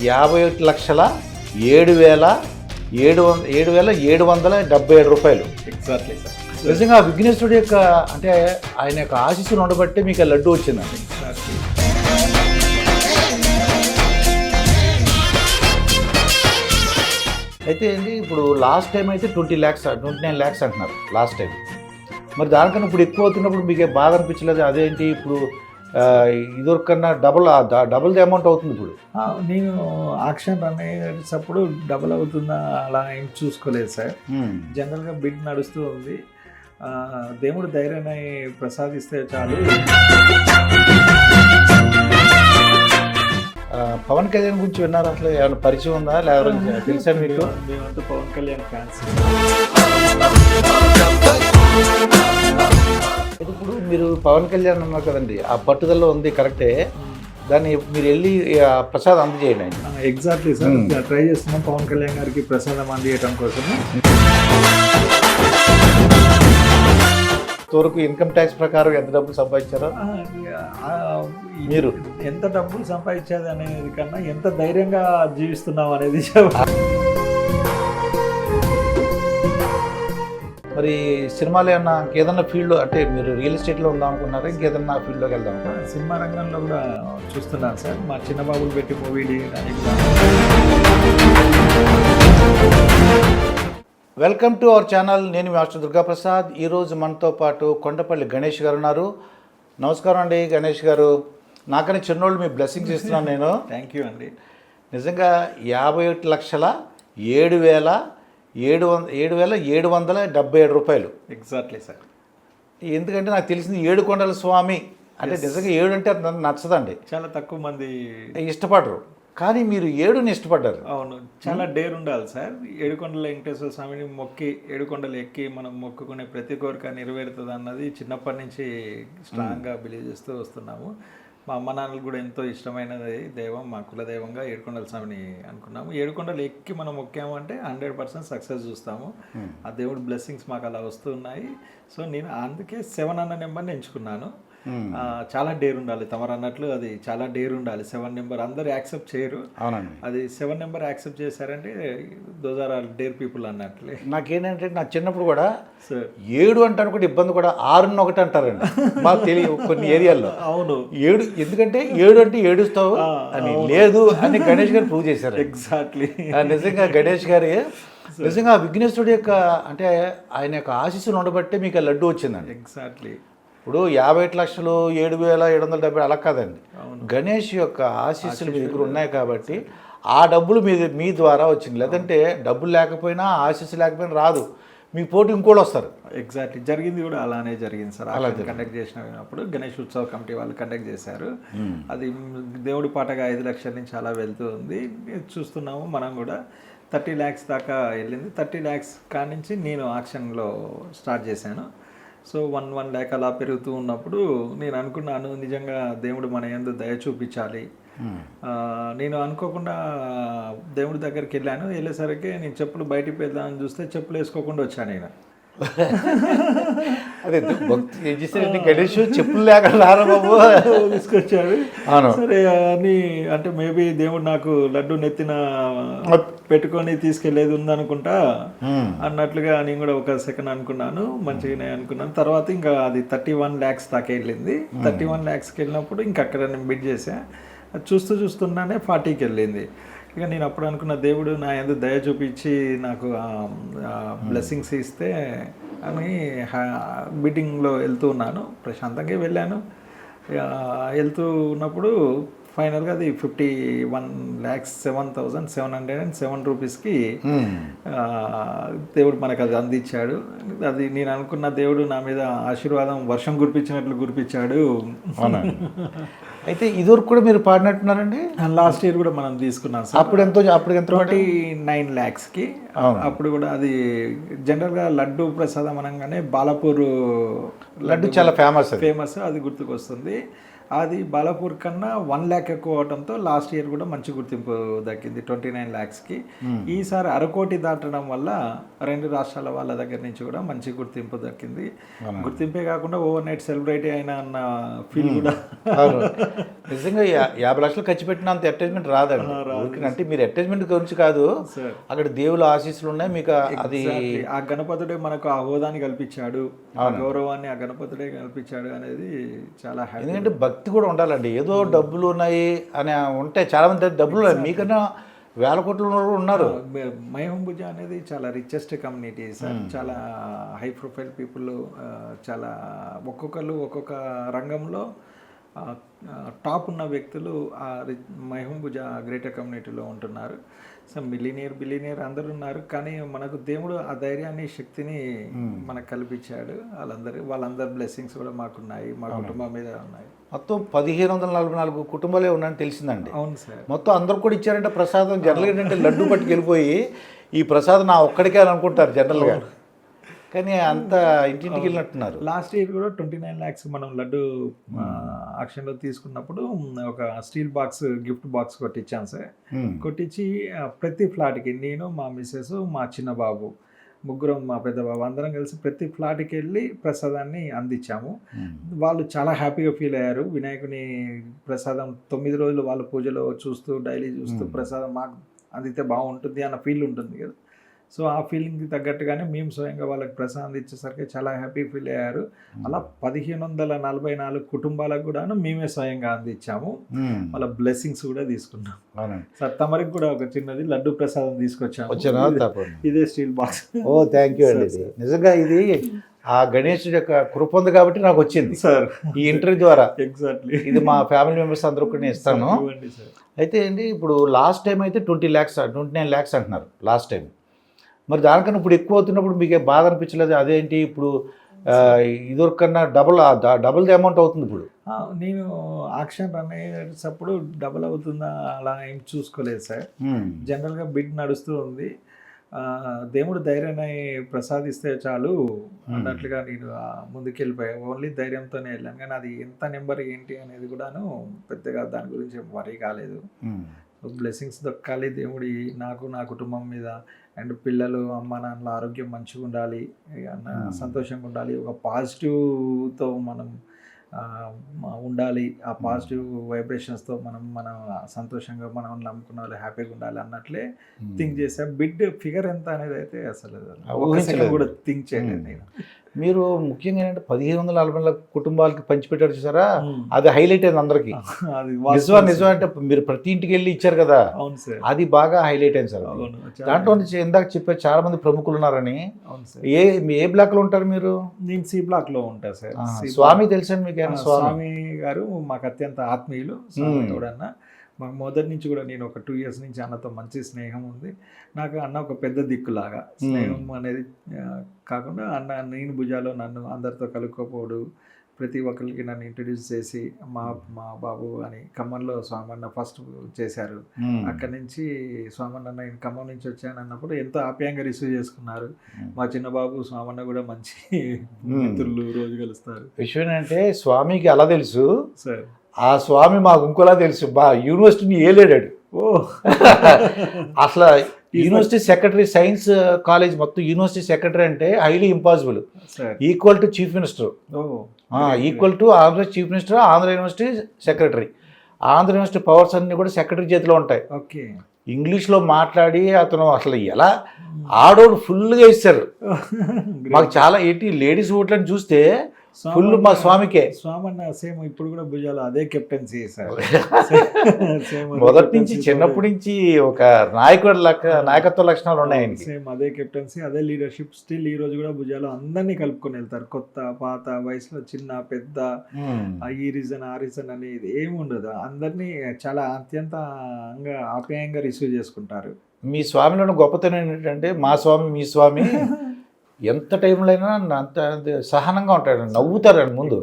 51,07,777 రూపాయలు. Exactly sir. నిజంగా విఘ్నేశ్వరుడి యొక్క అంటే ఆయన యొక్క ఆశీస్సును ఉండబట్టే మీకు ఆ లడ్డు వచ్చిందండి. అయితే ఏంటి ఇప్పుడు లాస్ట్ టైం అయితే 29 lakhs అంటున్నారు లాస్ట్ టైం. మరి దానికన్నా ఇప్పుడు ఎక్కువ అవుతున్నప్పుడు మీకు బాధ అనిపించలేదు? అదేంటి ఇప్పుడు ఇదివరకన్నా డబుల్ ది అమౌంట్ అవుతుంది ఇప్పుడు. నేను ఆక్షన్ రన్ అయ్యేటప్పుడు డబుల్ అవుతుందా అలా ఏం చూసుకోలేదు సార్. జనరల్గా బిడ్ నడుస్తూ ఉంది. దేవుడు ధైర్యాన్ని ప్రసాదిస్తే చాలు. పవన్ కళ్యాణ్ గురించి విన్నారు? అసలు ఏమైనా పరిచయం ఉందా లేకపోతే తెలుసా మీకు? మేమంతా పవన్ కళ్యాణ్ ఫ్యాన్స్. ఇప్పుడు మీరు పవన్ కళ్యాణ్ అన్నారు కదండి, ఆ పట్టుదలలో ఉంది కరెక్టే. దాన్ని మీరు వెళ్ళి ప్రసాదం అందజేయండి ఆయన. ఎగ్జాక్ట్లీ సార్, ట్రై చేస్తున్నాం పవన్ కళ్యాణ్ గారికి ప్రసాదం అందజేయడం కోసం. ఇంతవరకు ఇన్కమ్ ట్యాక్స్ ప్రకారం ఎంత డబ్బులు సంపాదించారో? మీరు ఎంత డబ్బులు సంపాదించేది అనేది కన్నా ఎంత ధైర్యంగా జీవిస్తున్నాం అనేది. మరి సినిమాలో ఏమన్నా ఇంకేదన్నా ఫీల్డ్ అంటే మీరు రియల్ ఎస్టేట్లో ఉందాం అనుకున్నారా? ఇంకేదన్నా ఫీల్డ్లోకి వెళ్దాం? సినిమా రంగంలో కూడా చూస్తున్నాను సార్. మా చిన్న బాబులు పెట్టి మూవీ చేయడానికి. Welcome to our channel. నేను మాస్టర్ దుర్గాప్రసాద్. ఈరోజు మనతో పాటు కొండపల్లి గణేష్ గారు ఉన్నారు. నమస్కారం అండి గణేష్ గారు. నాకని చిన్నోళ్ళు మీ బ్లెస్సింగ్స్ ఇస్తున్నాను నేను. థ్యాంక్ యూ అండి. నిజంగా 51,07,777 రూపాయలు. Exactly sir. ఎందుకంటే నాకు తెలిసింది ఏడుకొండల స్వామి అంటే నిజంగా 7 అంటే నచ్చదండి, చాలా తక్కువ మంది ఇష్టపడరు. కానీ మీరు 7ని ఇష్టపడ్డారు. అవును, చాలా డేర్ ఉండాలి సార్. ఏడుకొండల వెంకటేశ్వర స్వామిని మొక్కి ఏడుకొండలు ఎక్కి మనం మొక్కుకునే ప్రతి కోరిక నెరవేరుతుంది అన్నది చిన్నప్పటి నుంచి స్ట్రాంగ్గా బిలీవ్ చేస్తూ వస్తున్నాము. మా అమ్మ నాన్నలు కూడా ఎంతో ఇష్టమైనది దైవం, మా కులదైవంగా ఏడుకొండల స్వామిని అనుకున్నాము. ఏడుకొండలు ఎక్కి మనం మొక్కామంటే 100% సక్సెస్ చూస్తాము. ఆ దేవుడి బ్లెస్సింగ్స్ మాకు అలా వస్తున్నాయి. సో నేను అందుకే 7 అన్న నెంబర్ని ఎంచుకున్నాను. చాలా డేర్ ఉండాలి, తమరు అన్నట్లు అది చాలా డేర్ ఉండాలి. 7 నెంబర్ అందరు యాక్సెప్ట్ చేయరు. అవునండి. అది 7 నెంబర్ యాక్సెప్ట్ చేశారంటే those are all their people అన్నట్లే. నాకేంటంటే నా చిన్నప్పుడు కూడా 7 అంటాను కూడా ఇబ్బంది కూడా 6ని 1 అంటారండి మాకు తెలియదు కొన్ని ఏరియాల్లో. అవును, 7 ఎందుకంటే 7 అంటే ఏడుస్తావు అని లేదు అని గణేష్ గారు ప్రూవ్ చేశారు. ఎగ్జాక్ట్లీ. నిజంగా గణేష్ గారి నిజంగా విఘ్నేశ్వరుడి యొక్క అంటే ఆయన యొక్క ఆశీస్సులు ఉండబట్టే మీకు ఆ లడ్డు వచ్చిందండి. ఎగ్జాక్ట్లీ. ఇప్పుడు 51,07,770 అలా కాదండి, గణేష్ యొక్క ఆశీస్సులు మీ దగ్గర ఉన్నాయి కాబట్టి ఆ డబ్బులు మీ ద్వారా వచ్చింది. లేదంటే డబ్బులు లేకపోయినా ఆశీస్సు లేకపోయినా రాదు, మీ పోటీ ఇంకోళ్ళు వస్తారు. ఎగ్జాక్ట్లీ, జరిగింది కూడా అలానే జరిగింది సార్. అలా కండక్ట్ చేసినప్పుడు గణేష్ ఉత్సవ కమిటీ వాళ్ళు కండక్ట్ చేశారు. అది దేవుడి పాటగా 5 లక్షల నుంచి అలా వెళ్తూ ఉంది. చూస్తున్నాము మనం కూడా 30 lakhs దాకా వెళ్ళింది. 30 lakhs కాడి నుంచి నేను ఆక్షన్లో స్టార్ట్ చేశాను. సో 1 lakh అలా పెరుగుతూ ఉన్నప్పుడు నేను అనుకున్నాను నిజంగా దేవుడు మన యందు దయ చూపించాలి. నేను అనుకోకుండా దేవుడి దగ్గరికి వెళ్ళేసరికి నేను చెప్పులు బయటికి పెడదామని చూస్తే చెప్పులు వేసుకోకుండా వచ్చాను. నేను అదే గణేష్ చెప్పులు లేక రారా బాబు తీసుకొచ్చాడు. సరే అని అంటే మేబీ దేవుడు నాకు లడ్డు నెత్తిన పెట్టుకొని తీసుకెళ్లేది ఉందనుకుంటా అన్నట్లుగా నేను కూడా ఒక సెకండ్ అనుకున్నాను. మంచిగానే అనుకున్నాను. తర్వాత ఇంకా అది 31 lakhs దాకా వెళ్ళింది. 31 lakhsకి వెళ్ళినప్పుడు ఇంకా అక్కడ నేను బిడ్ చేసా. చూస్తున్నానే 40కి వెళ్ళింది. ఇక నేను అప్పుడు అనుకున్న దేవుడు నా యందు దయ చూపించి నాకు బ్లెస్సింగ్స్ ఇస్తే అని బిడ్డింగ్లో వెళ్తూ ఉన్నాను. ప్రశాంతంగా వెళ్ళాను. వెళ్తూ ఉన్నప్పుడు ఫైనల్గా అది 51,07,707 రూపీస్కి దేవుడు మనకు అది అందించాడు. అది నేను అనుకున్న దేవుడు నా మీద ఆశీర్వాదం వర్షం కురిపించినట్లు కురిపించాడు. అయితే ఇదివరకు కూడా మీరు పాడినట్టున్నారండి? లాస్ట్ ఇయర్ కూడా మనం తీసుకున్నాం సార్. అప్పుడు ఎంత 29 lakhsకి. అప్పుడు కూడా అది జనరల్గా లడ్డు ప్రసాదం అనగానే బాలాపూర్ లడ్డు చాలా ఫేమస్. అది గుర్తుకొస్తుంది. అది బాలాపూర్ కన్నా 1 lakh ఎక్కువ అవడంతో లాస్ట్ ఇయర్ కూడా మంచి గుర్తింపు దక్కింది 29 lakhsకి. ఈసారి అరకోటి దాటడం వల్ల 2 రాష్ట్రాల వాళ్ళ దగ్గర నుంచి కూడా మంచి గుర్తింపు దక్కింది. గుర్తింపే కాకుండా ఓవర్ నైట్ సెలబ్రిటీ అయినా అన్న ఫీల్ కూడా నిజంగా 50 లక్షలు ఖర్చు పెట్టినంత అటాచ్మెంట్ రాదండి. అంటే మీరు అటాచ్మెంట్ గురించి కాదు, సార్ అక్కడ దేవుల ఆశీస్సులు ఉన్నాయి మీకు. అది Exactly. ఆ గణపతుడే మనకు ఆ హోదాని కల్పించాడు, ఆ గౌరవాన్ని ఆ గణపతుడే కల్పించాడు అనేది చాలా హ్యాపీ. ఎందుకంటే భక్తి కూడా ఉండాలండి. ఏదో డబ్బులు ఉన్నాయి అని ఉంటే చాలా మంది డబ్బులు ఉన్నాయి, మీకన్నా వేల కోట్ల ఉన్నవాళ్ళు ఉన్నారు. మైహంబుజ అనేది చాలా రిచెస్ట్ కమ్యూనిటీ సార్. చాలా హై ప్రొఫైల్ పీపుల్, చాలా ఒక్కొక్కరు ఒక్కొక్క రంగంలో టాప్ ఉన్న వ్యక్తులు ఆ మైహంబుజ గ్రేటర్ కమ్యూనిటీలో ఉంటున్నారు. సో బిలినియర్ అందరూ ఉన్నారు. కానీ మనకు దేవుడు ఆ ధైర్యాన్ని శక్తిని మనకు కల్పించాడు. వాళ్ళందరి బ్లెస్సింగ్స్ కూడా మాకున్నాయి, మా కుటుంబం మీద ఉన్నాయి. మొత్తం 1544 కుటుంబాలే ఉన్నాయని తెలిసిందండి. అవును సార్. మొత్తం అందరు కూడా ఇచ్చారంటే ప్రసాదం. జనరల్గా ఏంటంటే లడ్డు పట్టుకెళ్ళిపోయి ఈ ప్రసాదం నా ఒక్కడికే అని అనుకుంటారు జనరల్గా, కానీ అంత ఇంటింటికి వెళ్ళినట్టున్నారు. లాస్ట్ ఇయర్ కూడా 29 lakhs మనం లడ్డు ఆక్షన్లో తీసుకున్నప్పుడు ఒక స్టీల్ బాక్స్ గిఫ్ట్ బాక్స్ కొట్టించాం సార్. కొట్టించి ప్రతి ఫ్లాట్కి నేను, మా మిస్సెస్, మా చిన్న బాబు, ముగ్గురం, మా పెద్ద బాబు అందరం కలిసి ప్రతి ఫ్లాట్కి వెళ్ళి ప్రసాదాన్ని అందించాము. వాళ్ళు చాలా హ్యాపీగా ఫీల్ అయ్యారు. వినాయకుని ప్రసాదం 9 రోజులు వాళ్ళ పూజలో చూస్తూ డైలీ చూస్తూ ప్రసాదం మాకు అందితే బాగుంటుంది అన్న ఫీల్ ఉంటుంది కదా. సో ఆ ఫీలింగ్కి తగ్గట్టుగానే మేము స్వయంగా వాళ్ళకి ప్రసాదం ఇచ్చేసరికి చాలా హ్యాపీ ఫీల్ అయ్యారు. అలా 1544 కుటుంబాలకు కూడాను మేమే స్వయంగా అందించాము. వాళ్ళ బ్లెస్సింగ్స్ కూడా తీసుకున్నాం. సార్ తమరికి కూడా ఒక చిన్నది లడ్డు ప్రసాదం తీసుకొచ్చాము. ఇదే steel box. Oh thank you అండి. నిజంగా ఇది ఆ గణేశుడి యొక్క కృప ఉంది కాబట్టి నాకు వచ్చింది సార్ ఈ ఇంటర్వ్యూ ద్వారా. ఎగ్జాక్ట్లీ. ఇది మా ఫ్యామిలీ మెంబర్స్ అందరూ కూడా నేను ఇస్తాను. అయితే ఏంటి ఇప్పుడు లాస్ట్ టైం అయితే 29 lakhs అంటున్నారు లాస్ట్ టైం. మరి దానికన్నా ఇప్పుడు ఎక్కువ అవుతున్నప్పుడు మీకు బాధ అనిపించలేదు? అదేంటి ఇప్పుడు ఇదివరకన్నా డబుల్ ది అమౌంట్ అవుతుంది ఇప్పుడు. నేను ఆక్షన్ రన్ అయ్యేటప్పుడు డబుల్ అవుతుందా అలా ఏం చూసుకోలేదు సార్. జనరల్గా బిడ్ నడుస్తూ ఉంది. దేవుడు ధైర్యాన్ని ప్రసాదిస్తే చాలు అన్నట్లుగా నేను ముందుకెళ్ళిపోయాను. ఓన్లీ ధైర్యంతోనే వెళ్ళాను. కానీ అది ఎంత నెంబర్ ఏంటి అనేది కూడాను పెద్దగా దాని గురించి వరీ కాలేదు. బ్లెస్సింగ్స్ దొక్కాలి దేవుడి నాకు, నా కుటుంబం మీద. అండ్ పిల్లలు, అమ్మ నాన్నల ఆరోగ్యం మంచిగా ఉండాలి, సంతోషంగా ఉండాలి, ఒక పాజిటివ్తో మనం ఉండాలి. ఆ పాజిటివ్ వైబ్రేషన్స్తో మన సంతోషంగా మనం నమ్ముకున్న వాళ్ళు హ్యాపీగా ఉండాలి అన్నట్లే థింక్ చేసా. బిడ్ ఫిగర్ ఎంత అనేది అయితే అసలు కూడా థింక్ చేయలేదు నేను. మీరు ముఖ్యంగా ఏంటంటే 1540 కుటుంబాలకి పంచిపెట్టారు చూసారా, అది హైలైట్ అయింది అందరికి. నిజం అంటే మీరు ప్రతి ఇంటికి వెళ్ళి ఇచ్చారు కదా, అది బాగా హైలైట్ అయింది సార్. దాంట్లో ఇందాక చెప్పారు చాలా మంది ప్రముఖులు ఉన్నారని. ఏ బ్లాక్ లో ఉంటారు మీరు? నేను సి బ్లాక్ లో ఉంటాను సార్. స్వామి తెలుసండి మీకు? స్వామి గారు మాకు అత్యంత ఆత్మీయులు. తోడన్న మాకు మొదటి నుంచి కూడా నేను ఒక 2 years నుంచి అన్నతో మంచి స్నేహం ఉంది. నాకు అన్న ఒక పెద్ద దిక్కులాగా. స్నేహం అనేది కాకుండా నేను భుజాలో నన్ను అందరితో కలుపుకోపోడు, ప్రతి ఒక్కరికి నన్ను ఇంట్రడ్యూస్ చేసి మా బాబు అని ఖమ్మంలో స్వామన్న ఫస్ట్ చేశారు. అక్కడి నుంచి స్వామన్న నేను ఖమ్మం నుంచి వచ్చాను అన్నప్పుడు ఎంతో ఆప్యాయంగా రిసీవ్ చేసుకున్నారు. మా చిన్న బాబు స్వామన్న కూడా మంచి మిత్రులు, రోజు కలుస్తారు. విషయం ఏంటంటే స్వామికి అలా తెలుసు సార్, ఆ స్వామి మాకు ఇంకోలా తెలుసు. యూనివర్సిటీని ఏలేడాడు. అసలు యూనివర్సిటీ సెక్రటరీ, సైన్స్ కాలేజ్ మొత్తం యూనివర్సిటీ సెక్రటరీ అంటే highly impossible. Equal to chief minister, equal to Andhra chief minister, Andhra university secretary. Andhra university powers అన్ని కూడా సెక్రటరీ చేతిలో ఉంటాయి. ఓకే. ఇంగ్లీష్లో మాట్లాడి అతను అసలు ఎలా ఆడోడు ఫుల్గా ఇస్తారు. మాకు చాలా ఏంటి లేడీస్ ఓట్లను చూస్తే ఫుల్ మా స్వామికే. స్వామన్న సేమ్ ఇప్పుడు కూడా భుజాలు అదే కెప్టెన్సీ సార్. మొదటి నుంచి చిన్నప్పటి నుంచి ఒక నాయకత్వ లక్షణాలు ఉన్నాయి. సేమ్ అదే కెప్టెన్సీ, అదే లీడర్షిప్. స్టిల్ ఈ రోజు కూడా భుజాలు అందరినీ కలుపుకొని వెళ్తారు. కొత్త పాత, వయసులో చిన్న పెద్ద, ఈ రీజన్ ఆ రీజన్ అనేది ఏమి ఉండదు. అందరినీ చాలా అత్యంత ఆప్యాయంగా రిసీవ్ చేసుకుంటారు. మీ స్వామిలో గొప్పతనం ఏంటంటే మా స్వామి మీ స్వామి ఎంత టైంలో అయినా అంత సహనంగా ఉంటాడు, నవ్వుతారండి ముందు.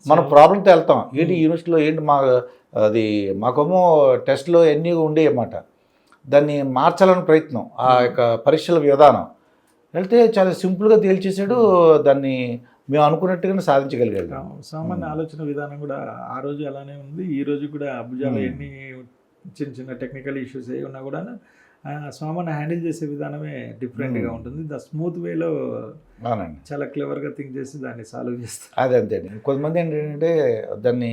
మన ప్రాబ్లంతో వెళ్తాం. ఏంటి యూనివర్సిటీలో ఏంటి మాకేమో టెస్ట్లో ఎన్ని ఉండేవి అన్నమాట. దాన్ని మార్చాలని ప్రయత్నం, ఆ యొక్క పరీక్షల విధానం వెళ్తే చాలా సింపుల్గా తేల్చేసాడు. దాన్ని మేము అనుకున్నట్టుగానే సాధించగలిగాడు. సామాన్య ఆలోచన విధానం కూడా ఆ రోజు అలానే ఉంది. ఈ రోజు కూడా అబుజాలో ఎన్ని చిన్న చిన్న టెక్నికల్ ఇష్యూస్ ఏ ఉన్నా కూడా స్వామిని హ్యాండిల్ చేసే విధానమే డిఫరెంట్గా ఉంటుంది. ద స్మూత్ వేలో చాలా క్లెవర్గా థింక్ చేసి దాన్ని సాల్వ్ చేస్తారు. అదే అంతే. కొంతమంది ఏంటంటే దాన్ని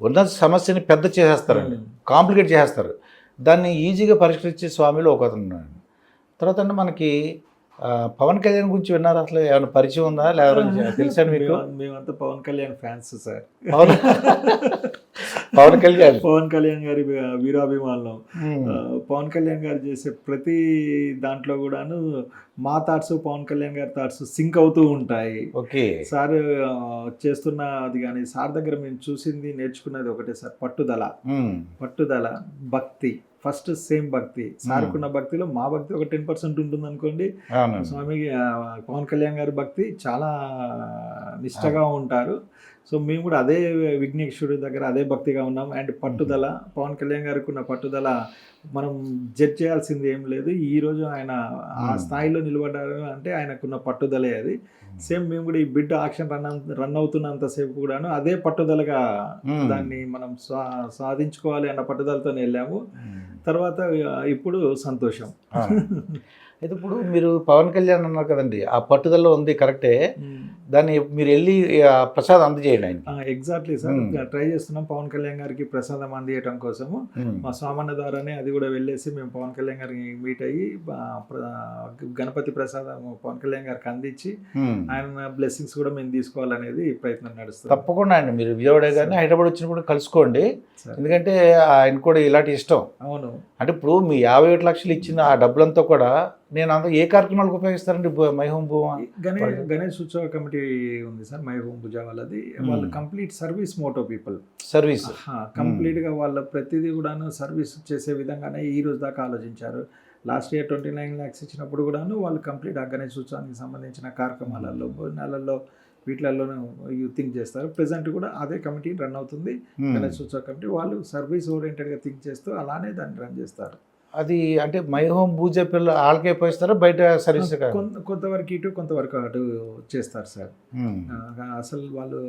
ఉన్న సమస్యని పెద్ద చేసేస్తారండి, కాంప్లికేట్ చేసేస్తారు. దాన్ని ఈజీగా పరిష్కరించే స్వామిలో ఒక అతను ఉన్నాడు. తర్వాత అంటే మనకి పవన్ కళ్యాణ్ గురించి విన్నారు, అసలు ఏమైనా పరిచయం ఉందా లేకపోతే తెలుసా మీకు? మేమంతా పవన్ కళ్యాణ్ ఫ్యాన్స్ సార్. పవన్ పవన్ కళ్యాణ్ పవన్ కళ్యాణ్ గారి వీరాభిమానులం. పవన్ కళ్యాణ్ గారు చేసే ప్రతి దాంట్లో కూడాను మా థాట్స్ పవన్ కళ్యాణ్ గారి థాట్స్ సింక్ అవుతూ ఉంటాయి. ఓకే. సార్ చేస్తున్న అది కానీ సార్ దగ్గర మేము చూసింది నేర్చుకున్నది ఒకటే సార్, పట్టుదల, భక్తి. ఫస్ట్ సేమ్ భక్తి, సార్కున్న భక్తిలో మా భక్తి ఒక 10% ఉంటుంది అనుకోండి. స్వామికి పవన్ కళ్యాణ్ గారి భక్తి చాలా నిష్టగా ఉంటారు. సో మేము కూడా అదే విఘ్నేశ్వరుడి దగ్గర అదే భక్తిగా ఉన్నాం. అండ్ పట్టుదల, పవన్ కళ్యాణ్ గారికి ఉన్న పట్టుదల మనం జడ్జ్ చేయాల్సింది ఏం లేదు. ఈరోజు ఆయన ఆ స్థాయిలో నిలబడ్డారు అంటే ఆయనకున్న పట్టుదలే అది. సేమ్ మేము కూడా ఈ బిడ్ ఆక్షన్ రన్ అవుతున్నంతసేపు కూడాను అదే పట్టుదలగా దాన్ని మనం సాధించుకోవాలి అన్న పట్టుదలతో వెళ్ళాము. తర్వాత ఇప్పుడు సంతోషం. అయితే ఇప్పుడు మీరు పవన్ కళ్యాణ్ అన్నారు కదండి, ఆ పట్టుదలలో ఉంది కరెక్టే, దాన్ని మీరు వెళ్ళి ప్రసాదం అందజేయండి ఆయన. ఎగ్జాక్ట్లీ సార్, ట్రై చేస్తున్నాం పవన్ కళ్యాణ్ గారికి ప్రసాదం అందజేయడం కోసము. మా స్వామన్న ద్వారానే అది కూడా వెళ్ళేసి మేము పవన్ కళ్యాణ్ గారికి మీట్ అయ్యి గణపతి ప్రసాదం పవన్ కళ్యాణ్ గారికి అందించి ఆయన బ్లెస్సింగ్స్ కూడా మేము తీసుకోవాలనేది ప్రయత్నం నడుస్తుంది. తప్పకుండా అండి, మీరు విజయవాడ కానీ హైదరాబాద్ వచ్చినప్పుడు కలుసుకోండి, ఎందుకంటే ఆయన కూడా ఇలాంటి ఇష్టం. అవును, అంటే ఇప్పుడు మీ 57 లక్షలు ఇచ్చిన ఆ డబ్బులంతా కూడా నేను అంతా ఏ కార్యక్రమాలకు ఉపయోగిస్తారండి? మై హోమ్ భూమా గణేష్ ఉత్సవ కమిటీ ఉంది సార్, మై హోమ్ భుజా వాళ్ళది. వాళ్ళు complete service motto people, service కంప్లీట్గా వాళ్ళ ప్రతిదీ కూడాను సర్వీస్ చేసే విధంగానే ఈ రోజు దాకా ఆలోచించారు. లాస్ట్ ఇయర్ 29 lakhs ఇచ్చినప్పుడు కూడాను వాళ్ళు కంప్లీట్ ఆ గణేష్ ఉత్సవానికి సంబంధించిన కార్యక్రమాలలో భోజనాలలో వీటిలలోనే థింక్ చేస్తారు. ప్రెసెంట్ కూడా అదే కమిటీ రన్ అవుతుంది, గణేష్ ఉత్సవ కమిటీ. వాళ్ళు సర్వీస్ ఓరియంటెడ్గా థింక్ చేస్తూ అలానే దాన్ని రన్ చేస్తారు. అది అంటే మై హోమ్ పూజ పిల్లలు వాళ్ళకే పోయిస్తారా, బయట సర్వీస్ కొంతవరకు ఇటు కొంతవరకు అటు చేస్తారు సార్. అసలు వాళ్ళు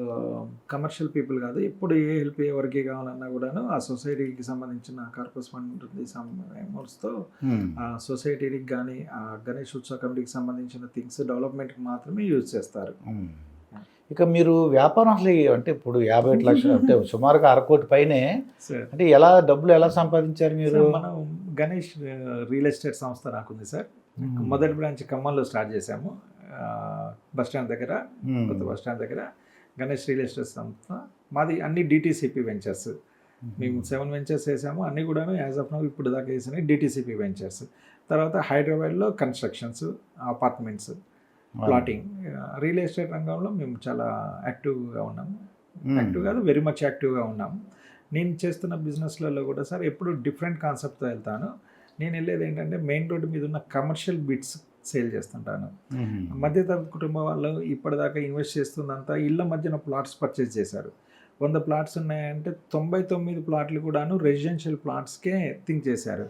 కమర్షియల్ పీపుల్ కాదు. ఎప్పుడు ఏ హెల్ప్ ఎవరికి కావాలన్నా కూడాను ఆ సొసైటీకి సంబంధించిన కార్పస్ ఫండ్ ఉంటుంది, సమ్ అమౌంట్స్తో ఆ సొసైటీకి కానీ ఆ గణేష్ ఉత్సవ కమిటీకి సంబంధించిన థింగ్స్ డెవలప్మెంట్కి మాత్రమే యూజ్ చేస్తారు. ఇక మీరు వ్యాపారం అసలు అంటే ఇప్పుడు 58 లక్షలు అంటే సుమారుగా 1/2 కోటి పైనే, అంటే ఎలా డబ్బులు ఎలా సంపాదించారు మీరు? మనం గణేష్ రియల్ ఎస్టేట్ సంస్థ నాకుంది సార్. మొదటి బ్రాంచ్ ఖమ్మంలో స్టార్ట్ చేశాము, బస్టాండ్ దగ్గర, కొత్త బస్టాండ్ దగ్గర. గణేష్ రియల్ ఎస్టేట్ సంస్థ మాది అన్ని డిటిసిపి వెంచర్స్. మేము 7 వెంచర్స్ వేసాము, అన్నీ కూడాను యాజ్ ఆఫ్ నౌ ఇప్పుడు దాకా వేసినాయి డిటిసిపి వెంచర్స్. తర్వాత హైదరాబాద్లో constructions, apartments, plotting. Real estate రంగంలో మేము చాలా యాక్టివ్గా ఉన్నాము. యాక్టివ్ కాదు, వెరీ మచ్ యాక్టివ్గా ఉన్నాము. నేను చేస్తున్న బిజినెస్లలో కూడా సార్ ఎప్పుడు డిఫరెంట్ కాన్సెప్ట్తో వెళ్తాను. నేను వెళ్ళేది ఏంటంటే మెయిన్ రోడ్డు మీద ఉన్న కమర్షియల్ బిట్స్ సేల్ చేస్తుంటాను. మధ్యతరగతి కుటుంబం వాళ్ళు ఇప్పటిదాకా ఇన్వెస్ట్ చేస్తుందంతా ఇళ్ళ మధ్యన ప్లాట్స్ పర్చేస్ చేశారు. 100 ప్లాట్స్ ఉన్నాయంటే 99 ప్లాట్లు కూడాను రెసిడెన్షియల్ ప్లాట్స్కే థింక్ చేశారు.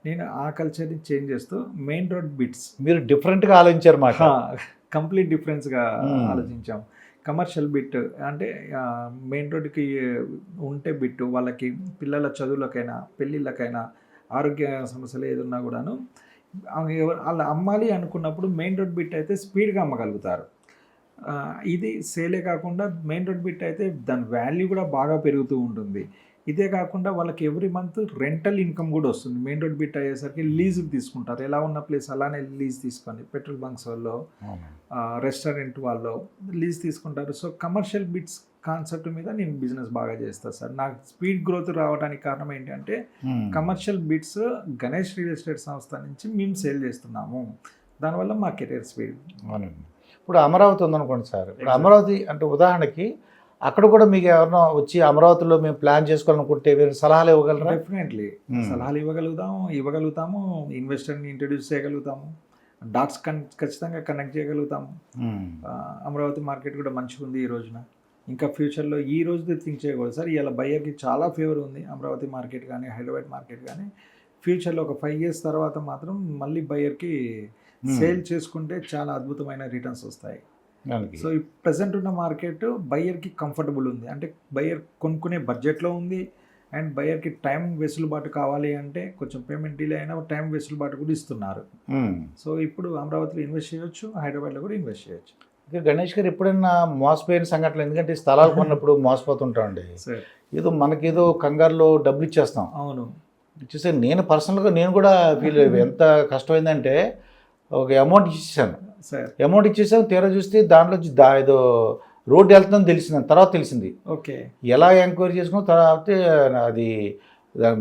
నేను ఆ కల్చర్ని చేంజ్ చేస్తూ మెయిన్ రోడ్ బిట్స్, మీరు డిఫరెంట్గా ఆలోచించారు మాట, కంప్లీట్ డిఫరెన్స్గా ఆలోచించాం. కమర్షియల్ బిట్ అంటే మెయిన్ రోడ్కి ఉంటే బిట్టు వాళ్ళకి పిల్లల చదువులకైనా పెళ్ళిళ్ళకైనా ఆరోగ్య సమస్యలు ఏదున్నా కూడాను వాళ్ళు అమ్మాలి అనుకున్నప్పుడు మెయిన్ రోడ్ బిట్ అయితే స్పీడ్గా అమ్మగలుగుతారు. ఇది సేలే కాకుండా మెయిన్ రోడ్ బిట్ అయితే దాని వాల్యూ కూడా బాగా పెరుగుతూ ఉంటుంది. ఇదే కాకుండా వాళ్ళకి ఎవ్రీ మంత్ రెంటల్ ఇన్కమ్ కూడా వస్తుంది. మెయిన్ రోడ్ బిట్ అయ్యేసరికి లీజుకి తీసుకుంటారు, ఎలా ఉన్న ప్లేస్ అలానే లీజ్ తీసుకొని పెట్రోల్ బంక్స్ వాళ్ళు, రెస్టారెంట్ వాళ్ళు లీజ్ తీసుకుంటారు. సో కమర్షియల్ బిట్స్ కాన్సెప్ట్ మీద నేను బిజినెస్ బాగా చేస్తాను సార్. నాకు స్పీడ్ గ్రోత్ రావడానికి కారణం ఏంటంటే commercial bits Ganesh real estate సంస్థ నుంచి మేము సేల్ చేస్తున్నాము, దానివల్ల మా కెరీర్ స్పీడ్. ఇప్పుడు అమరావతి ఉందనుకోండి సార్, ఇప్పుడు అమరావతి అంటే ఉదాహరణకి అక్కడ కూడా మీకు ఎవరైనా వచ్చి అమరావతిలో మేము ప్లాన్ చేసుకోవాలనుకుంటే మీరు సలహాలు ఇవ్వగలరా? డెఫినెట్లీ సలహాలు ఇవ్వగలుగుతాము, ఇన్వెస్టర్ని ఇంట్రడ్యూస్ చేయగలుగుతాము, డాట్స్ ఖచ్చితంగా కనెక్ట్ చేయగలుగుతాము. అమరావతి మార్కెట్ కూడా మంచిగా ఉంది ఈ రోజున. ఇంకా ఫ్యూచర్లో ఈ రోజు థింక్ చేయకూడదు సార్. ఇలా బయ్యర్కి చాలా ఫేవర్ ఉంది అమరావతి మార్కెట్ కానీ హైదరాబాద్ మార్కెట్ కానీ. ఫ్యూచర్లో ఒక 5 years తర్వాత మాత్రం మళ్ళీ బయ్యర్కి సేల్ చేసుకుంటే చాలా అద్భుతమైన రిటర్న్స్ వస్తాయి. సో ఈ ప్రజెంట్ ఉన్న మార్కెట్ బయ్యర్కి కంఫర్టబుల్ ఉంది, అంటే బయ్యర్ కొనుక్కునే బడ్జెట్లో ఉంది. అండ్ బయ్యర్కి టైం వెసులుబాటు కావాలి అంటే కొంచెం పేమెంట్ డిలే అయినా టైం వెసులుబాటు కూడా ఇస్తున్నారు. సో ఇప్పుడు అమరావతిలో ఇన్వెస్ట్ చేయొచ్చు, హైదరాబాద్లో కూడా ఇన్వెస్ట్ చేయొచ్చు. ఇక గణేష్ గారు ఎప్పుడైనా మోసపోయిన సంఘటనలు, ఎందుకంటే స్థలాలు కొన్నప్పుడు మోసపోతుంటామండి. సార్ ఏదో మనకేదో కంగారులో డబ్బులు ఇచ్చేస్తాం. అవును ఇచ్చేస్తే నేను పర్సనల్గా నేను కూడా ఫీల్ ఎంత కష్టమైందంటే ఒక అమౌంట్ ఇచ్చేసాను. సార్ అమౌంట్ ఇచ్చేసాను, తీరా చూస్తే దాంట్లో ఏదో రోడ్డు వెళ్తుందని తెలిసింది, తర్వాత తెలిసింది. ఓకే ఎలా ఎంక్వైరీ చేసుకున్న తర్వాత అది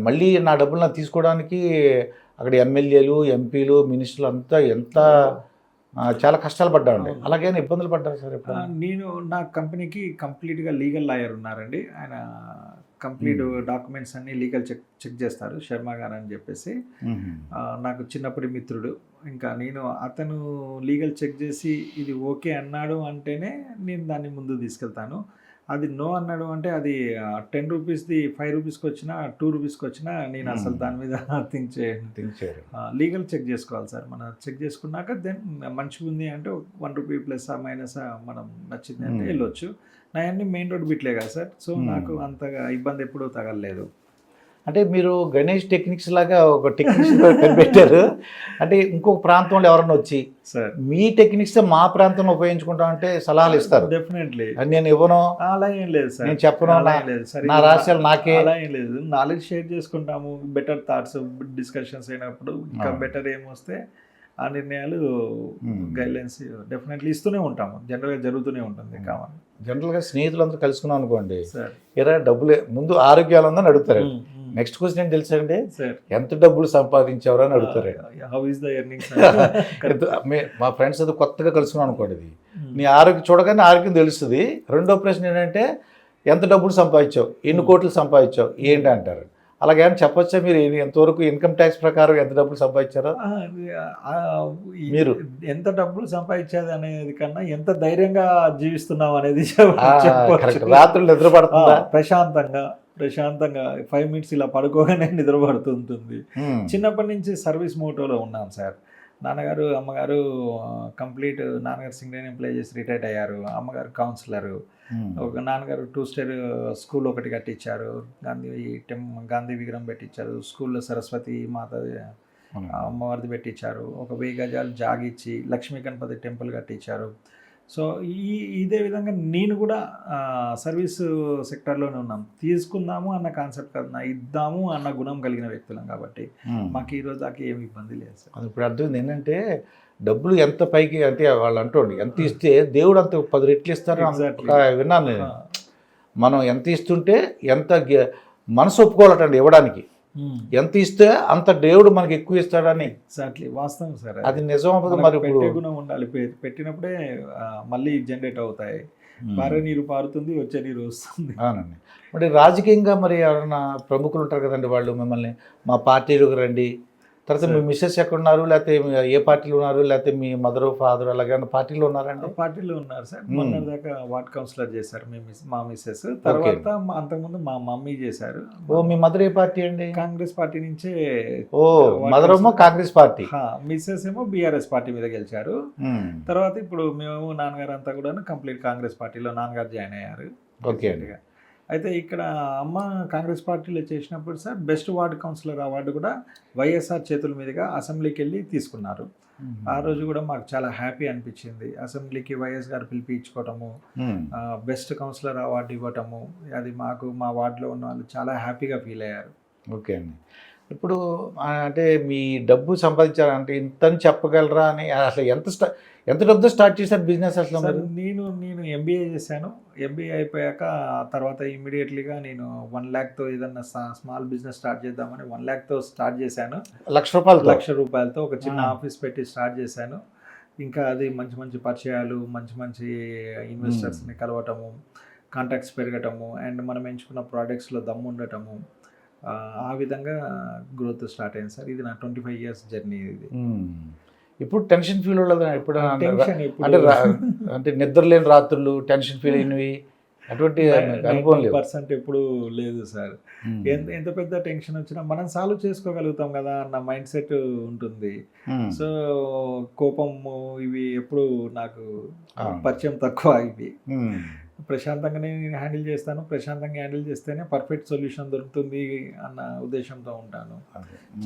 మళ్ళీ నా డబ్బులు నాకు తీసుకోవడానికి అక్కడ ఎమ్మెల్యేలు, ఎంపీలు, మినిస్టర్లు అంతా ఎంత చాలా కష్టాలు పడ్డామండి. అలాగే ఇబ్బందులు పడ్డారు సార్ ఎప్పుడు? నేను నా కంపెనీకి కంప్లీట్గా లీగల్ లాయర్ ఉన్నారండి. ఆయన కంప్లీట్ డాక్యుమెంట్స్ అన్ని లీగల్ చెక్ చేస్తారు, శర్మ గారు అని చెప్పేసి. నాకు చిన్నప్పటి మిత్రుడు. ఇంకా నేను అతను లీగల్ చెక్ చేసి ఇది ఓకే అన్నాడు అంటేనే నేను దాన్ని ముందు తీసుకెళ్తాను. అది నో అన్నాడు అంటే అది 10 రూపీస్ది 5 రూపీస్కి వచ్చినా 2 రూపీస్కి వచ్చినా నేను అసలు దాని మీద థింక్ చేయను. లీగల్ చెక్ చేసుకోవాలి సార్. మనం చెక్ చేసుకున్నాక దెన్ మంచిగా ఉంది అంటే 1 రూపీ ప్లస్ మైనస్ మనం నచ్చింది అంటే వెళ్ళొచ్చు. నా అన్ని మెయిన్ రోడ్ బిట్లే కదా సార్. సో నాకు అంతగా ఇబ్బంది ఎప్పుడూ తగలలేదు. అంటే మీరు గణేష్ టెక్నిక్స్ లాగా ఒక టెక్నిక్స్ కనిపెట్టారు. అంటే ఇంకొక ప్రాంతంలో ఎవరన్నా వచ్చి సార్ మీ టెక్నిక్స్ మా ప్రాంతంలో ఉపయోగించుకుంటామంటే సలహాలు ఇస్తారు. డెఫినెట్లీ. నేను ఇవ్వను, అలా ఏం లేదు సార్, నేను చెప్పను, అలా ఏం లేదు సార్, నా రహస్యాలు నాకే, అలా ఏం లేదు. నాలెడ్జ్ షేర్ చేసుకుంటాము. బెటర్ థాట్స్ డిస్కషన్స్ అయినప్పుడు ఇంకా బెటర్ ఏమొస్తే ఆ నిర్ణయాలు గైడ్లైన్స్ డెఫినెట్లీ ఇస్తూనే ఉంటాము. జనరల్గా జరుగుతూనే ఉంటుంది. కావాలి జనరల్గా స్నేహితులందరూ కలుసుకున్నాం అనుకోండి, సార్ ఎరా డబ్బులే ముందు ఆరోగ్యాలు ఉందని అడుగుతారు. నెక్స్ట్ క్వశ్చన్ ఏంటి తెలుసా అండి, ఎంత డబ్బులు సంపాదించావరా అని అడుగుతారు. How is the earnings. మా ఫ్రెండ్స్ అది కొత్తగా కలుసుకున్నాం అనుకోండి, ఇది నీ ఆరోగ్యం చూడగానే ఆరోగ్యం తెలుస్తుంది. రెండో ప్రశ్న ఏంటంటే ఎంత డబ్బులు సంపాదించావు, ఎన్ని కోట్లు సంపాదించావు ఏంటి అంటారు. అలాగే చెప్పొచ్చా మీరు ఎంతవరకు ఇన్కమ్ ట్యాక్స్ ప్రకారం ఎంత డబ్బులు సంపాదించారో? మీరు ఎంత డబ్బులు సంపాదించేది అనేది కన్నా ఎంత ధైర్యంగా జీవిస్తున్నాం అనేది రాత్రులు నిద్రపడుతుందా ప్రశాంతంగా 5 మినిట్స్ ఇలా పడుకోగానే నిద్రపడుతుంటుంది. చిన్నప్పటి నుంచి సర్వీస్ మోటోలో ఉన్నాం సార్. నాన్నగారు అమ్మగారు కంప్లీట్, నాన్నగారు సింగరేణి ఎంప్లాయ్ చేసి రిటైర్డ్ అయ్యారు. అమ్మగారు కౌన్సిలరు. ఒక నాన్నగారు 2 స్టేర్ స్కూల్ ఒకటి కట్టించారు, గాంధీ విగ్రహం పెట్టించారు. స్కూల్లో సరస్వతి మాత అమ్మవారిది పెట్టించారు. ఒక 1000 గజాలు జాగిచ్చి లక్ష్మీ గణపతి టెంపుల్ కట్టించారు. సో ఇదే విధంగా నేను కూడా సర్వీస్ సెక్టర్లోనే ఉన్నాం. తీసుకుందాము అన్న కాన్సెప్ట్ కదా, ఇద్దాము అన్న గుణం కలిగిన వ్యక్తులం కాబట్టి మాకు ఈరోజు దాకా ఏమి ఇబ్బంది లేదు సార్. అది ఇప్పుడు అర్థం ఏంటంటే డబ్బులు ఎంత పైకి అంటే వాళ్ళు అంటోండి, ఎంత ఇస్తే దేవుడు అంత 10 రెట్లు ఇస్తారు విన్నాను నేను. మనం ఎంత ఇస్తుంటే ఎంత మనసు ఒప్పుకోవాలటండి ఇవ్వడానికి. ఎంత ఇస్తే అంత దేవుడు మనకి ఎక్కువ ఇస్తాడని. ఎగ్జాక్ట్లీ వాస్తవం సార్. అది నిజం అవ్వదు మరి. పెట్టే గుణం ఉండాలి. పెట్టినప్పుడే మళ్ళీ జనరేట్ అవుతాయి. పారే నీరు పారుతుంది, వచ్చే నీరు వస్తుంది. అవునండి. మరి రాజకీయంగా మరి ఎవరైనా ప్రముఖులు ఉంటారు కదండి, వాళ్ళు మిమ్మల్ని మా పార్టీలోకి రండి, తర్వాత మీ మిస్సెస్ ఎక్కడున్నారు, లేకపోతే ఏ పార్టీలో ఉన్నారు, లేకపోతే మీ మదర్ ఫాదర్ అలాగే పార్టీలో ఉన్నారండి? పార్టీలో ఉన్నారు సార్. మొన్న దాకా వార్డ్ కౌన్సిలర్ చేశారు మా మిస్సెస్. తర్వాత అంతకుముందు మా మమ్మీ చేశారు. ఓ, మీ మదర్ ఏ పార్టీ అండి? కాంగ్రెస్ పార్టీ నుంచే. ఓ, మదర్ ఏమో కాంగ్రెస్ పార్టీ, మిస్సెస్ ఏమో బీఆర్ఎస్ పార్టీ మీద గెలిచారు. తర్వాత ఇప్పుడు మేము నాన్నగారు అంతా కూడా కంప్లీట్ కాంగ్రెస్ పార్టీలో నాన్నగారు జాయిన్ అయ్యారు. ఓకే అండి. అయితే ఇక్కడ అమ్మ కాంగ్రెస్ పార్టీలో చేసినప్పుడు sir best ward councillor award కూడా వైఎస్ఆర్ చేతుల మీదుగా అసెంబ్లీకి వెళ్ళి తీసుకున్నారు. ఆ రోజు కూడా మాకు చాలా హ్యాపీ అనిపించింది. అసెంబ్లీకి వైఎస్ గారు పిలిపించుకోవటము, బెస్ట్ కౌన్సిలర్ అవార్డు ఇవ్వటము, అది మాకు మా వార్డులో ఉన్న వాళ్ళు చాలా హ్యాపీగా ఫీల్ అయ్యారు. ఓకే అండి. ఇప్పుడు అంటే మీ డబ్బు సంపాదించాలంటే ఇంతని చెప్పగలరా అని, అసలు ఎంత డబ్బుతో స్టార్ట్ చేశారు బిజినెస్ అసలు? నేను ఎంబీఏ చేశాను. ఎంబీఏ అయిపోయాక తర్వాత ఇమ్మీడియట్లీగా నేను 1 lakh ఏదన్నా స్మాల్ బిజినెస్ స్టార్ట్ చేద్దామని 1 lakh స్టార్ట్ చేశాను. ₹1,00,000 రూపాయలతో ఒక చిన్న ఆఫీస్ పెట్టి స్టార్ట్ చేశాను. ఇంకా అది మంచి మంచి పరిచయాలు, మంచి ఇన్వెస్టర్స్ని కలవటము, కాంటాక్ట్స్ పెరగటము, అండ్ మనం ఎంచుకున్న ప్రోడక్ట్స్లో దమ్ము ఉండటము, ఆ విధంగా గ్రోత్ స్టార్ట్ అయింది సార్. ఇది నా 25 years జర్నీ. ఇది ఇప్పుడు టెన్షన్ ఫీల్ అవ్వలేదు ఇప్పుడు? అంటే నిద్ర లేని రాత్రులు టెన్షన్ ఫీల్ అయినవి అటువంటి అనుభవం లేదు? 100% ఎప్పుడు లేదు సార్. ఎంత పెద్ద టెన్షన్ వచ్చినా మనం సాల్వ్ చేసుకోగలుగుతాం కదా అన్న మైండ్ సెట్ ఉంటుంది. సో కోపము ఇవి ఎప్పుడు నాకు పరిచయం తక్కువ. ఇవి ప్రశాంతంగానే నేను హ్యాండిల్ చేస్తాను. ప్రశాంతంగా హ్యాండిల్ చేస్తేనే పర్ఫెక్ట్ సొల్యూషన్ దొరుకుతుంది అన్న ఉద్దేశంతో ఉంటాను.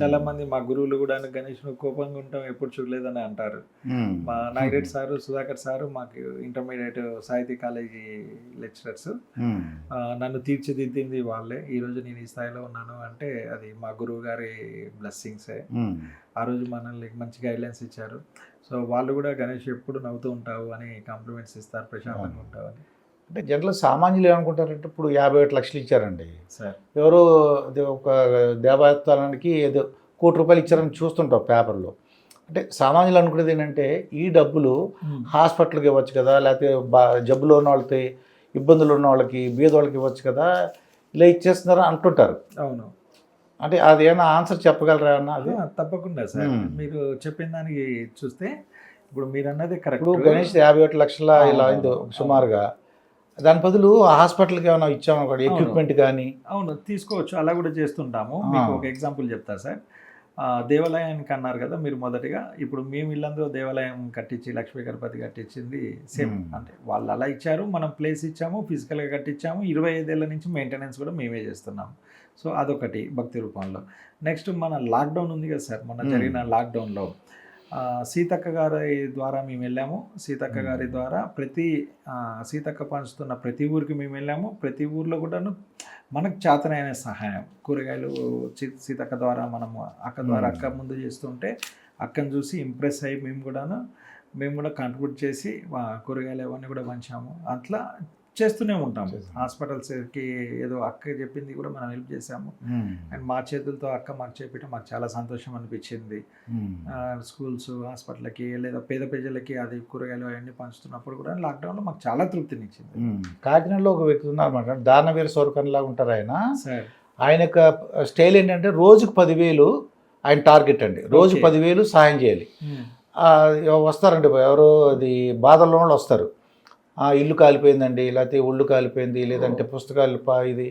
చాలామంది మా గురువులు కూడా గణేష్ నువ్వు కోపంగా ఉంటావు ఎప్పుడు చూడలేదని అంటారు. మా నాగిరెడ్డి సారు, సుధాకర్ సారు మాకు ఇంటర్మీడియట్ సాహితీ కాలేజీ లెక్చరర్స్. నన్ను తీర్చిదిద్దింది వాళ్ళే. ఈరోజు నేను ఈ స్థాయిలో ఉన్నాను అంటే అది మా గురువు గారి బ్లెస్సింగ్సే. ఆ రోజు మనల్ని మంచి గైడ్లైన్స్ ఇచ్చారు. సో వాళ్ళు కూడా గణేష్ ఎప్పుడు నవ్వుతూ ఉంటావు అని కాంప్లిమెంట్స్ ఇస్తారు, ప్రశాంతంగా ఉంటావు అని. అంటే జనరల్ సామాన్యులు ఏమనుకుంటారంటే ఇప్పుడు 51 లక్షలు ఇచ్చారండి, సార్ ఎవరో ఒక దేవస్థానానికి ఏదో ₹1,00,00,000 ఇచ్చారని చూస్తుంటాం పేపర్లో. అంటే సామాన్యులు అనుకునేది ఏంటంటే ఈ డబ్బులు హాస్పిటల్కి ఇవ్వచ్చు కదా, లేకపోతే జబ్బులో ఉన్న వాళ్ళకి, ఇబ్బందులు ఉన్న వాళ్ళకి, బీదవాళ్ళకి ఇవ్వచ్చు కదా, ఇలా ఇచ్చేస్తున్నారు అంటుంటారు. అవును. అంటే అది ఏమైనా ఆన్సర్ చెప్పగలరా అన్న? అది తప్పకుండా సార్. మీరు చెప్పిన దానికి చూస్తే ఇప్పుడు మీరు అన్నది కరెక్ట్. ఇప్పుడు గణేష్ 51 లక్షల ఇలా అయింది సుమారుగా, దాని బదులు హాస్పిటల్కి ఏమైనా ఇచ్చామనుకోండి, ఎక్విప్మెంట్ కానీ. అవును, తీసుకోవచ్చు. అలా కూడా చేస్తుంటాము. మీకు ఒక ఎగ్జాంపుల్ చెప్తా సార్. దేవాలయానికి అన్నారు కదా మీరు మొదటిగా. ఇప్పుడు మేము ఇల్లందులో దేవాలయం కట్టించి లక్ష్మీ గణపతి కట్టించింది సేమ్. అంటే వాళ్ళు అలా ఇచ్చారు, మనం ప్లేస్ ఇచ్చాము, ఫిజికల్గా కట్టించాము. 25 ఏళ్ళ నుంచి మెయింటెనెన్స్ కూడా మేమే చేస్తున్నాము. సో అదొకటి భక్తి రూపంలో. నెక్స్ట్ మన లాక్డౌన్ ఉంది కదా సార్, మొన్న జరిగిన లాక్డౌన్లో సీతక్క గారి ద్వారా మేము వెళ్ళాము. సీతక్క గారి ద్వారా సీతక్క పంచుతున్న ప్రతి ఊరికి మేము వెళ్ళాము. ప్రతి ఊర్లో కూడాను మనకు చేతనైన సహాయం, కూరగాయలు సీతక్క ద్వారా మనము అక్క ద్వారా అక్క ముందు చేస్తుంటే అక్కను చూసి ఇంప్రెస్ అయ్యి మేము కూడా కాంట్రిబ్యూట్ చేసి కూరగాయలు అవన్నీ కూడా పంచాము. అట్లా చేస్తూనే ఉంటాము. హాస్పిటల్స్కి ఏదో అక్క చెప్పింది కూడా మనం హెల్ప్ చేసాము. అండ్ మా చేతులతో అక్క మాకు చెప్పడం మాకు చాలా సంతోషం అనిపించింది. స్కూల్స్, హాస్పిటల్కి లేదా పేద ప్రజలకి అది కూరగాయలు అవన్నీ పంచుతున్నప్పుడు కూడా లాక్డౌన్లో మాకు చాలా తృప్తినిచ్చింది. కాకినాడలో ఒక వ్యక్తి ఉన్నారన్నమాట, దానవీర సోరకన్ లాగా ఉంటారు ఆయన. ఆయన యొక్క స్టైల్ ఏంటంటే రోజుకు 10,000 ఆయన టార్గెట్ అండి. రోజు 10,000 సాయం చేయాలి. వస్తారండి ఎవరో అది బాధల్లో వాళ్ళు వస్తారు, ఇల్లు కాలిపోయిందండి, లేకపోతే ఒళ్ళు కాలిపోయింది, లేదంటే పుస్తకాలు ఇది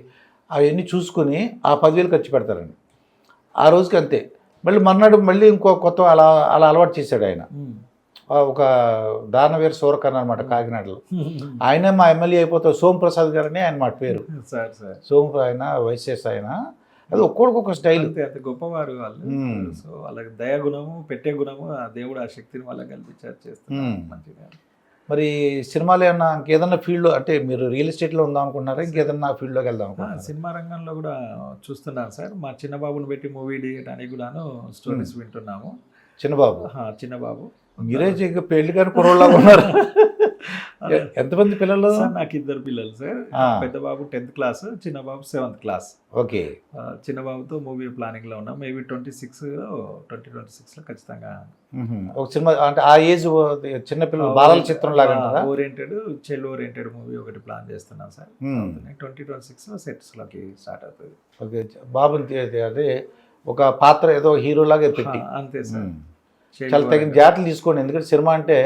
అవన్నీ చూసుకుని ఆ 10,000 ఖర్చు పెడతారండి ఆ రోజుకి అంతే. మళ్ళీ మర్నాడు మళ్ళీ ఇంకో కొత్త అలా అలవాటు చేశాడు ఆయన. ఒక దానవీర సోరకన్ అనమాట కాకినాడలో. ఆయనే మా ఎమ్మెల్యే అయిపోతారు, సోమప్రసాద్ గారని ఆయన మాట పేరు. ఆయన వైఎస్ఎస్ ఆయన. అది ఒక్కొక్క స్టైల్. అంత గొప్పవారు వాళ్ళు. సో వాళ్ళకి దయా గుణము, పెట్టే గుణము ఆ దేవుడు ఆ శక్తిని వాళ్ళకి కల్పించారు, చేస్తారు మంచిగా. మరి సినిమాలో ఏమన్నా ఇంకేదన్నా ఫీల్డ్, అంటే మీరు రియల్ ఎస్టేట్లో ఉందాం అనుకుంటున్నారా, ఇంకేదన్నా ఫీల్డ్లోకి వెళ్దాం అనుకుంటున్నారా? సినిమా రంగంలో కూడా చూస్తున్నాను సార్. మా చిన్నబాబుని పెట్టి మూవీ తీయడానికి కూడాను స్టోరీస్ వింటున్నాము. చిన్నబాబు మీరే పెళ్లి గారు కుర్రోళ్ళగా ఉన్నారు. ఎంతమంది పిల్లలు? నాకు 2 పిల్లలు సార్. పెద్ద బాబు 10th క్లాస్, చిన్న బాబు 7th క్లాస్. ఓకే. చిన్న బాబుతో మూవీ ప్లానింగ్ లో ఉన్నాం. మేబీ 2026లో ఖచ్చితంగా ఒక సినిమా, అంటే ఆ ఏజ్ చిన్న పిల్లలు బాలల చిత్రం లాగా ఓరియంటెడ్, చైల్డ్ ఓరియంటెడ్ మూవీ ఒకటి ప్లాన్ చేస్తున్నాం సార్. 2026లో సెట్స్ లోకి స్టార్ట్ అవుతుంది. ఓకే. బాబుని అదే ఒక పాత్ర ఏదో హీరో లాగా పెట్టి అంతే సార్. చాలా తగిన జాగ్రత్తలు తీసుకోండి. ఎందుకంటే సినిమా అంటే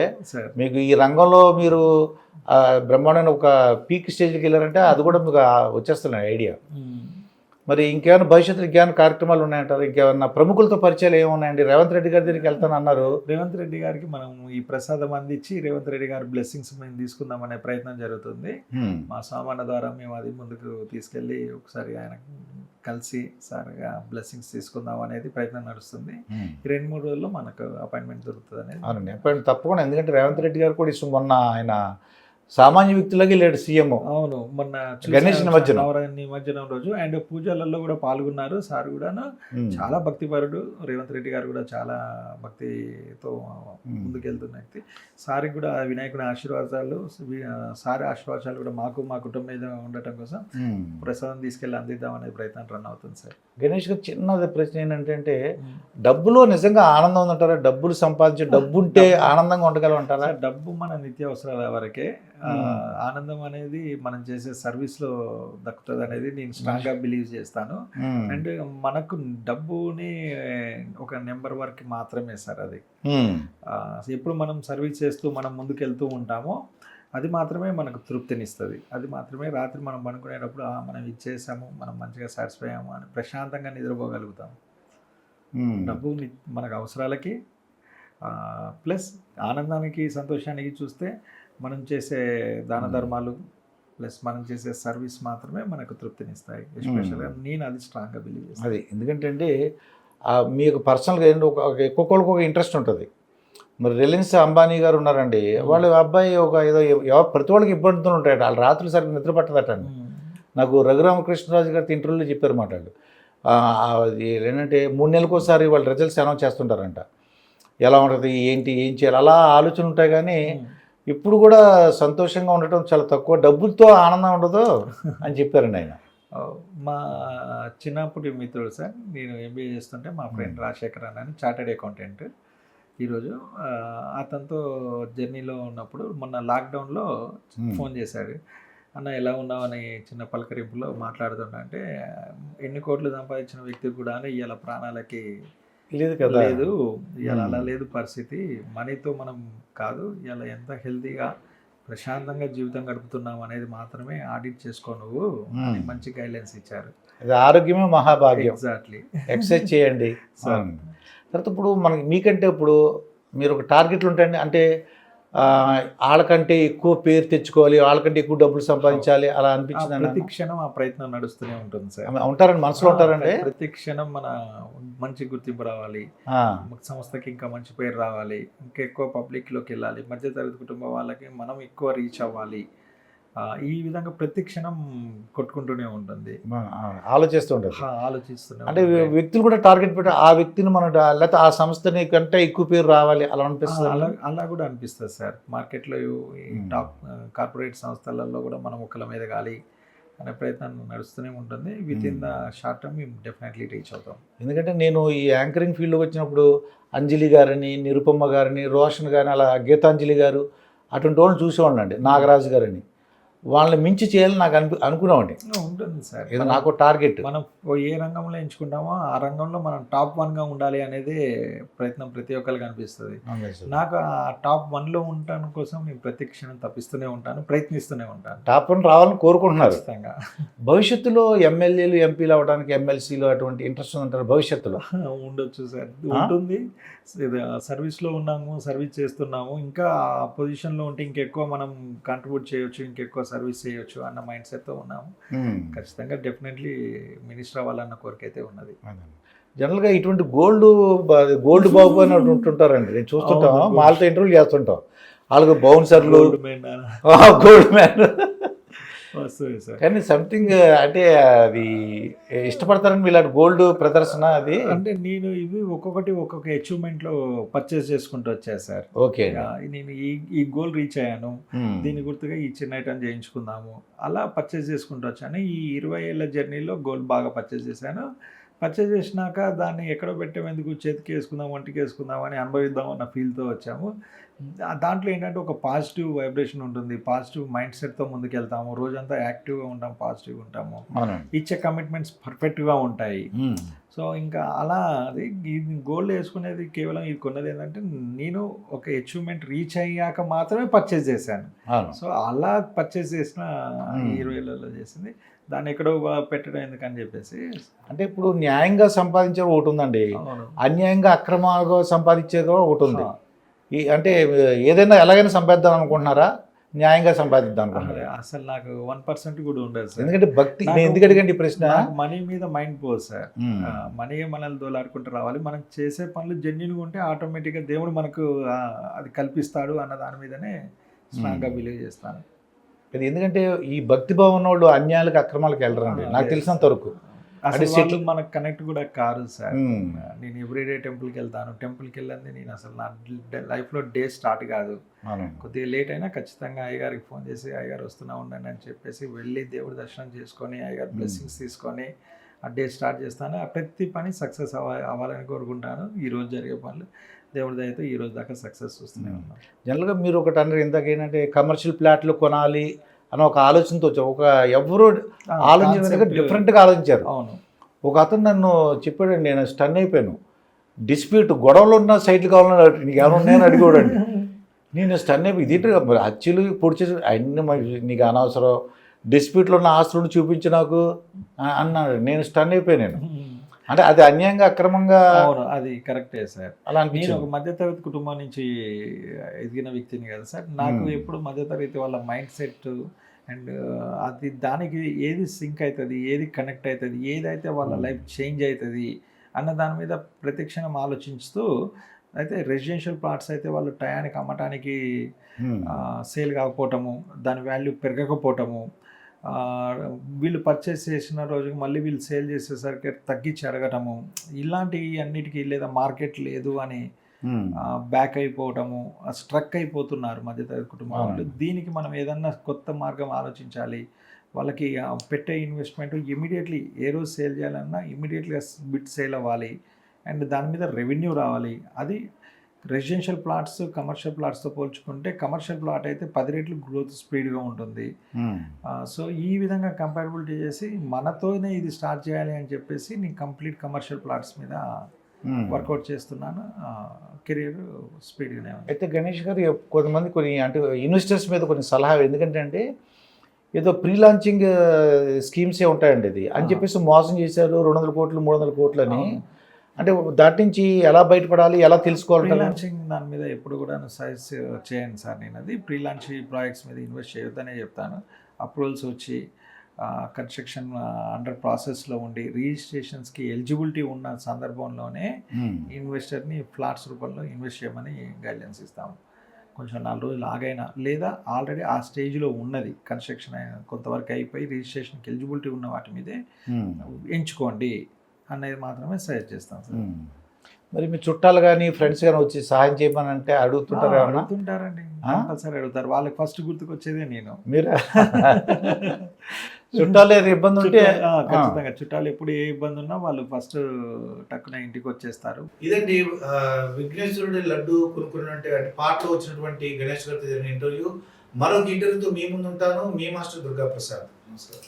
మీకు ఈ రంగంలో మీరు బ్రహ్మాండమైన ఒక పీక్ స్టేజ్కి వెళ్ళారంటే అది కూడా మీకు వచ్చేస్తున్నాయి ఐడియా. మరి ఇంకేమైనా భవిష్యత్తులో ఇంకేమైనా కార్యక్రమాలు ఉన్నాయంటారు? ఇంకేమైనా ప్రముఖులతో పరిచయాలు ఏమున్నాయండి? రేవంత్ రెడ్డి గారి దగ్గరికి వెళ్తాను అన్నారు. రేవంత్ రెడ్డి గారికి మనం ఈ ప్రసాదం అందించి రేవంత్ రెడ్డి గారి బ్లెస్సింగ్స్ మేము తీసుకుందామనే ప్రయత్నం జరుగుతుంది. మా సామాన్య ద్వారా మేము అది ముందుకు తీసుకెళ్ళి ఒకసారి ఆయన కలిసి సార్గా బ్లెస్సింగ్స్ తీసుకుందాం అనేది ప్రయత్నం నడుస్తుంది. 2-3 రోజుల్లో మనకు అపాయింట్మెంట్ దొరుకుతుంది అనేది. అవునండి, అపాయింట్మెంట్ తప్పకుండా. ఎందుకంటే రేవంత్ రెడ్డి గారు కూడా ఇష్టం. మొన్న ఆయన సామాన్య వ్యక్తులకి లేడు సీఎం. అవును, మొన్న గణేష్ నిమజ్జనం రోజు అండ్ పూజలలో కూడా పాల్గొన్నారు. సార్ కూడా చాలా భక్తిపరుడు. రేవంత్ రెడ్డి గారు కూడా చాలా భక్తితో ముందుకెళ్తున్న వ్యక్తి. సార్కి కూడా వినాయకుడి ఆశీర్వాదాలు, సారి ఆశీర్వాదాలు కూడా మాకు మా కుటుంబం మీద ఉండటం కోసం ప్రసాదం తీసుకెళ్ళి అందిద్దాం అనే ప్రయత్నం రన్ అవుతుంది సార్. గణేష్ గారు చిన్నది ప్రశ్న ఏంటంటే డబ్బులో నిజంగా ఆనందం ఉందంటారా? డబ్బులు సంపాదించే డబ్బు ఉంటే ఆనందంగా ఉండగలమంటారా? డబ్బు మన నిత్యావసరాల వరకే. ఆనందం అనేది మనం చేసే సర్వీస్లో దక్కుతుంది అనేది నేను స్ట్రాంగ్గా బిలీవ్ చేస్తాను. అండ్ మనకు డబ్బుని ఒక నెంబర్ వరకు మాత్రమే సార్. అది ఎప్పుడు మనం సర్వీస్ చేస్తూ మనం ముందుకెళ్తూ ఉంటామో అది మాత్రమే మనకు తృప్తినిస్తుంది. అది మాత్రమే రాత్రి మనం పనుకునేటప్పుడు మనం ఇచ్చేసాము, మనం మంచిగా సాటిస్ఫై అయ్యాము అని ప్రశాంతంగా నిద్రపోగలుగుతాము. డబ్బు మనకు అవసరాలకి ప్లస్ ఆనందానికి, సంతోషానికి చూస్తే మనం చేసే దాన ధర్మాలు ప్లస్ మనం చేసే సర్వీస్ మాత్రమే మనకు తృప్తినిస్తాయి. ఎస్పెషల్గా నేను అది స్ట్రాంగ్గా బిలీవ్ చేస్తాను. అది ఎందుకంటే అండి మీకు పర్సనల్గా ఏంటంటే ఒక్కొక్కరికి ఒక ఇంట్రెస్ట్ ఉంటుంది. మరి రిలయన్స్ అంబానీ గారు ఉన్నారండి, వాళ్ళ అబ్బాయి ఒక ఏదో ప్రతి వాళ్ళకి ఇబ్బందులు ఉంటాయట, వాళ్ళు రాత్రులు సరిగ్గా నిద్ర పట్టదట అండి. నాకు రఘురామకృష్ణరాజు గారి ఇంటర్వ్యూలో చెప్పారు మాట వాళ్ళు. అది ఏంటంటే 3 నెలలకు ఒకసారి వాళ్ళు రిజల్ట్స్ అనౌన్స్ చేస్తుంటారంట. ఎలా ఉంటుంది ఏంటి ఏం చేయాలి అలా ఆలోచన ఉంటాయి, కానీ ఇప్పుడు కూడా సంతోషంగా ఉండటం చాలా తక్కువ, డబ్బులతో ఆనందం ఉండదు అని చెప్పారండి ఆయన. మా చిన్నప్పటి మిత్రుడు సార్, నేను ఎంబీఏ చేస్తుంటే మా ఫ్రెండ్ రాజశేఖర్ అని చార్టెడ్ అకౌంటెంట్. ఈరోజు అతనితో జర్నీలో ఉన్నప్పుడు మొన్న లాక్డౌన్లో ఫోన్ చేశాడు. అన్న ఎలా ఉన్నావని చిన్న పలకరింపులో మాట్లాడుతున్నా అంటే, ఎన్ని కోట్లు సంపాదించిన వ్యక్తికి కూడా ఇవాళ ప్రాణాలకి లేదు కదా, లేదు ఇవాళ అలా లేదు పరిస్థితి. మనీతో మనం కాదు, ఇవాళ ఎంత హెల్తీగా ప్రశాంతంగా జీవితం గడుపుతున్నాం అనేది మాత్రమే ఆడిట్ చేసుకో నువ్వు అని మంచి గైడ్లైన్స్ ఇచ్చారు. అది ఆరోగ్యమే మహాభాగ్యం. ఎగ్జాక్ట్లీ. ఎక్సర్సైజ్ చేయండి. తర్వాత ఇప్పుడు మనకి మీకంటే ఇప్పుడు మీరు ఒక టార్గెట్లు ఉంటాయండి, అంటే వాళ్ళకంటే ఎక్కువ పేరు తెచ్చుకోవాలి, వాళ్ళకంటే ఎక్కువ డబ్బులు సంపాదించాలి అలా అనిపించింది. ప్రతి క్షణం ఆ ప్రయత్నం నడుస్తూనే ఉంటుంది సార్. ఉంటారండి, మనసులో ఉంటారండి. ప్రతి క్షణం మన మంచి గుర్తింపు రావాలి, సంస్థకి ఇంకా మంచి పేరు రావాలి, ఇంకా ఎక్కువ పబ్లిక్లోకి వెళ్ళాలి, మధ్యతరగతి కుటుంబం వాళ్ళకి మనం ఎక్కువ రీచ్ అవ్వాలి, ఈ విధంగా ప్రతి క్షణం కొట్టుకుంటూనే ఉంటుంది, ఆలోచిస్తుంటారు. అంటే ఉంటుంది. వ్యక్తులు కూడా టార్గెట్ పెట్టి ఆ వ్యక్తిని మనం లేకపోతే ఆ సంస్థని కంటే ఎక్కువ పేరు రావాలి అలా అనిపిస్తుంది. అలా కూడా అనిపిస్తుంది సార్. మార్కెట్లో ఈ టాప్ కార్పొరేట్ సంస్థలలో కూడా మనం ఒకళ్ళ మీద గాలి అనే ప్రయత్నం నడుస్తూనే ఉంటుంది. With in the short term మేము డెఫినెట్లీ రీచ్ అవుతాం. ఎందుకంటే నేను ఈ యాంకరింగ్ ఫీల్డ్కి వచ్చినప్పుడు అంజలి గారని, నిరుపమ్మ గారని, రోషన్ గారిని, అలా గీతాంజలి గారు అటువంటి వాళ్ళని చూసేవాళ్ళం అండి, నాగరాజు గారని. వాళ్ళని మించి చేయాలని నాకు అనుకున్నామండి. ఉంటుంది సార్, ఏదో నాకు టార్గెట్. మనం ఏ రంగంలో ఎంచుకుంటామో ఆ రంగంలో మనం టాప్ 1గా ఉండాలి అనేది ప్రయత్నం ప్రతి ఒక్కరికి అనిపిస్తుంది. నాకు ఆ టాప్ 1లో ఉండటం కోసం నేను ప్రతి క్షణం తప్పిస్తూనే ఉంటాను, ప్రయత్నిస్తూనే ఉంటాను. టాప్ 1 రావాలని కోరుకుంటున్నారు. ఖచ్చితంగా భవిష్యత్తులో ఎమ్మెల్యేలు, ఎంపీలు అవ్వడానికి, ఎమ్మెల్సీలు అటువంటి ఇంట్రెస్ట్ ఉందంటారు భవిష్యత్తులో? ఉండొచ్చు సార్, ఉంటుంది. సర్వీస్లో ఉన్నాము, సర్వీస్ చేస్తున్నాము, ఇంకా ఆ పొజిషన్లో ఉంటే ఇంకెక్కువ మనం కాంట్రిబ్యూట్ చేయొచ్చు, ఇంకెక్కువ సర్వీస్ చేయొచ్చు అన్న మైండ్ సెట్తో ఉన్నాము. ఖచ్చితంగా డెఫినెట్లీ మినిస్టర్ అవ్వాలన్న కోరిక అయితే ఉన్నది. జనరల్గా ఇటువంటి గోల్డ్ బాబు అని ఉంటుంటారండి, నేను చూస్తుంటాం, వాళ్ళతో ఇంటర్వ్యూ చేస్తుంటాం. వాళ్ళకు బౌన్సర్లు, గోల్డ్ మ్యాన్ వస్తుంది సార్. కానీ సంథింగ్ అంటే అది ఇష్టపడతారని మీరు గోల్డ్ ప్రదర్శన అది. అంటే నేను ఇవి ఒక్కొక్క అచీవ్మెంట్లో పర్చేస్ చేసుకుంటూ వచ్చాను సార్. ఓకే, నేను ఈ గోల్ రీచ్ అయ్యాను, దీని గుర్తుగా ఈ చిన్న ఐటమ్ చేయించుకుందాము అలా పర్చేస్ చేసుకుంటూ వచ్చాను. ఈ 20 ఏళ్ళ జర్నీలో గోల్డ్ బాగా పర్చేస్ చేశాను. పర్చేస్ చేసినాక దాన్ని ఎక్కడో పెట్టేందుకు చేతికి వేసుకుందాం, వంటికి వేసుకుందాం అని అనుభవిద్దాం అన్న ఫీల్తో వచ్చాము. దాంట్లో ఏంటంటే ఒక పాజిటివ్ వైబ్రేషన్ ఉంటుంది, పాజిటివ్ మైండ్ సెట్తో ముందుకెళ్తాము, రోజంతా యాక్టివ్గా ఉంటాం, పాజిటివ్గా ఉంటాము, ఇచ్చే కమిట్మెంట్స్ పర్ఫెక్ట్గా ఉంటాయి. సో ఇంకా అలా అది గోల్డ్ వేసుకునేది కేవలం ఇది కొన్నది ఏంటంటే, నేను ఒక అచీవ్మెంట్ రీచ్ అయ్యాక మాత్రమే పర్చేస్ చేశాను. సో అలా పర్చేస్ చేసిన 20 ఏళ్ళలో చేసింది, దాన్ని ఎక్కడో పెట్టడం ఎందుకని చెప్పేసి. అంటే ఇప్పుడు న్యాయంగా సంపాదించేది ఒకటి ఉందండి, అన్యాయంగా అక్రమంగా సంపాదించేది ఒకటి ఉంది. అంటే ఏదైనా ఎలాగైనా సంపాదిద్దాం అనుకుంటున్నారా, న్యాయంగా సంపాదిద్దాం అనుకుంటున్నారా? అసలు నాకు 1% కూడా ఉండదు సార్. ఎందుకంటే భక్తి, నేను ఎందుకంటే ప్రశ్న, మనీ మీద మైండ్ పోదు సార్. మనీ మనల్ని దోలాడుకుంటూ రావాలి, మనం చేసే పనులు జెన్యూన్గా ఉంటే ఆటోమేటిక్గా దేవుడు మనకు అది కల్పిస్తాడు అన్న దాని మీదనే స్ట్రాంగ్గా బిలీవ్ చేస్తాను. ఎందుకంటే ఈ భక్తి భావం వాళ్ళు అన్యాయాలకు, అక్రమాలకు వెళ్ళరండి నాకు తెలిసినంత వరకు. అసలు మనకు కనెక్ట్ కూడా కాదు సార్. నేను ఎవ్రీడే టెంపుల్కి వెళ్తాను, టెంపుల్కి వెళ్ళండి నేను అసలు నా లైఫ్లో డే స్టార్ట్ కాదు. కొద్దిగా లేట్ అయినా ఖచ్చితంగా అయ్యగారికి ఫోన్ చేసి అయ్యగారు వస్తున్నా ఉండండి అని చెప్పేసి వెళ్ళి దేవుడి దర్శనం చేసుకొని అయ్యగారు బ్లెస్సింగ్స్ తీసుకొని ఆ డే స్టార్ట్ చేస్తాను. ఆ ప్రతి పని సక్సెస్ అవ్వాలని కోరుకుంటాను. ఈరోజు జరిగే పనులు దేవుడి దయతో ఈ రోజు దాకా సక్సెస్ చూస్తూనే ఉన్నాం. జనరల్గా మీరు ఒకటి అన్నారు ఇందాక, ఏంటంటే కమర్షియల్ ప్లాట్లు కొనాలి అని ఒక ఆలోచనతో వచ్చారు. ఒక ఎవరు ఆలోచించిన డిఫరెంట్గా ఆలోచించారు. అవును, ఒక అతను నన్ను చెప్పాడండి, నేను స్టన్ అయిపోయాను. డిస్ప్యూట్, గొడవలు ఉన్న సైట్లు కావాలని నీకు ఎవరు ఉన్నాయని అడిగోడండి. నేను స్టన్ అయిపోయి, ఇది అచ్చులు పొడిచేసి అన్ని నీకు అనవసరం, డిస్ప్యూట్లో ఉన్న ఆస్తులను చూపించి నాకు అన్నాడు. నేను స్టన్ అయిపోయాను. అంటే అది అన్యాయంగా, అక్రమంగా. అవును, అది కరెక్టే సార్. అలా నేను ఒక మధ్యతరగతి కుటుంబం నుంచి ఎదిగిన వ్యక్తిని కదా సార్. నాకు ఎప్పుడు మధ్యతరగతి వాళ్ళ మైండ్ సెట్ అండ్ అది దానికి ఏది సింక్ అవుతుంది, ఏది కనెక్ట్ అవుతుంది, ఏదైతే వాళ్ళ లైఫ్ చేంజ్ అవుతుంది అన్న దాని మీద ప్రతిక్షణం ఆలోచిస్తూ అయితే రెసిడెన్షియల్ ప్లాట్స్ అయితే వాళ్ళు టయానికి అమ్మటానికి సేల్ కాకపోవటము, దాని వాల్యూ పెరగకపోవటము, వీళ్ళు పర్చేస్ చేసిన రోజుకి మళ్ళీ వీళ్ళు సేల్ చేసేసరికి తగ్గించి అడగటము, ఇలాంటివి అన్నిటికీ లేదా మార్కెట్ లేదు అని బ్యాక్ అయిపోవటము, స్ట్రక్ అయిపోతున్నారు మధ్యతరగతి కుటుంబం వాళ్ళు. దీనికి మనం ఏదన్నా కొత్త మార్గం ఆలోచించాలి. వాళ్ళకి పెట్టే ఇన్వెస్ట్మెంట్ ఇమీడియట్లీ ఏ రోజు సేల్ చేయాలన్నా ఇమీడియట్గా బిట్ సేల్ అవ్వాలి అండ్ దాని మీద రెవెన్యూ రావాలి. అది రెసిడెన్షియల్ ప్లాట్స్ కమర్షియల్ ప్లాట్స్తో పోల్చుకుంటే కమర్షియల్ ప్లాట్ అయితే 10 రెట్లు గ్రోత్ స్పీడ్గా ఉంటుంది. సో ఈ విధంగా కంపారిబిలిటీ చేసి మనతోనే ఇది స్టార్ట్ చేయాలి అని చెప్పేసి నేను కంప్లీట్ కమర్షియల్ ప్లాట్స్ మీద వర్కౌట్ చేస్తున్నాను. కెరీర్ స్పీడ్గానే ఉంది. అయితే గణేష్ గారు కొంతమంది కొన్ని అంటే ఇన్వెస్టర్స్ మీద కొన్ని సలహా, ఎందుకంటే అంటే ఏదో ప్రీ లాంచింగ్ స్కీమ్సే ఉంటాయండి ఇది అని చెప్పేసి మోసం చేశారు 200 కోట్లు 300 కోట్లు అని. అంటే దాటి నుంచి ఎలా బయటపడాలి, ఎలా తెలుసుకోవాలి? ప్రీ లాంచింగ్ దాని మీద ఎప్పుడు కూడా సజెస్ట్ చేయండి సార్. నేను అది ప్రీ లాంచింగ్ ప్రాజెక్ట్స్ మీద ఇన్వెస్ట్ చేయొద్దనే చెప్తాను. అప్రూవల్స్ వచ్చి కన్స్ట్రక్షన్ అండర్ ప్రాసెస్లో ఉండి రిజిస్ట్రేషన్స్కి ఎలిజిబిలిటీ ఉన్న సందర్భంలోనే ఇన్వెస్టర్ని ఫ్లాట్స్ రూపంలో ఇన్వెస్ట్ చేయమని గైడ్లైన్స్ ఇస్తాము. కొంచెం 4 రోజులు ఆగైనా లేదా ఆల్రెడీ ఆ స్టేజ్లో ఉన్నది కన్స్ట్రక్షన్ కొంతవరకు అయిపోయి రిజిస్ట్రేషన్కి ఎలిజిబిలిటీ ఉన్న వాటి మీదే ఎంచుకోండి అనేది మాత్రమే సజెస్ట్ చేస్తాం సార్. మరి మీ చుట్టాలు కానీ ఫ్రెండ్స్ కానీ వచ్చి సహాయం చేయమని అంటే అడుగుతుంటారండి, కంపల్సరీ అడుగుతారు. వాళ్ళకి ఫస్ట్ గుర్తుకొచ్చేదే నేను. మీరు చుట్టాలు ఏదో ఇబ్బంది ఉంటే ఖచ్చితంగా చుట్టాలు ఎప్పుడు ఏ ఇబ్బంది ఉన్నా వాళ్ళు ఫస్ట్ టక్కున ఇంటికి వచ్చేస్తారు. ఇదండి విఘ్నేశ్వరుడి లడ్డు కొనుక్కున్నటువంటి పాటలో వచ్చినటువంటి గణేష్ గారితో జరిగిన ఇంటర్వ్యూ. మరొక ఇంటర్వ్యూతో మీ ముందు ఉంటాను. మీ మాస్టర్ దుర్గా ప్రసాద్. నమస్కారం.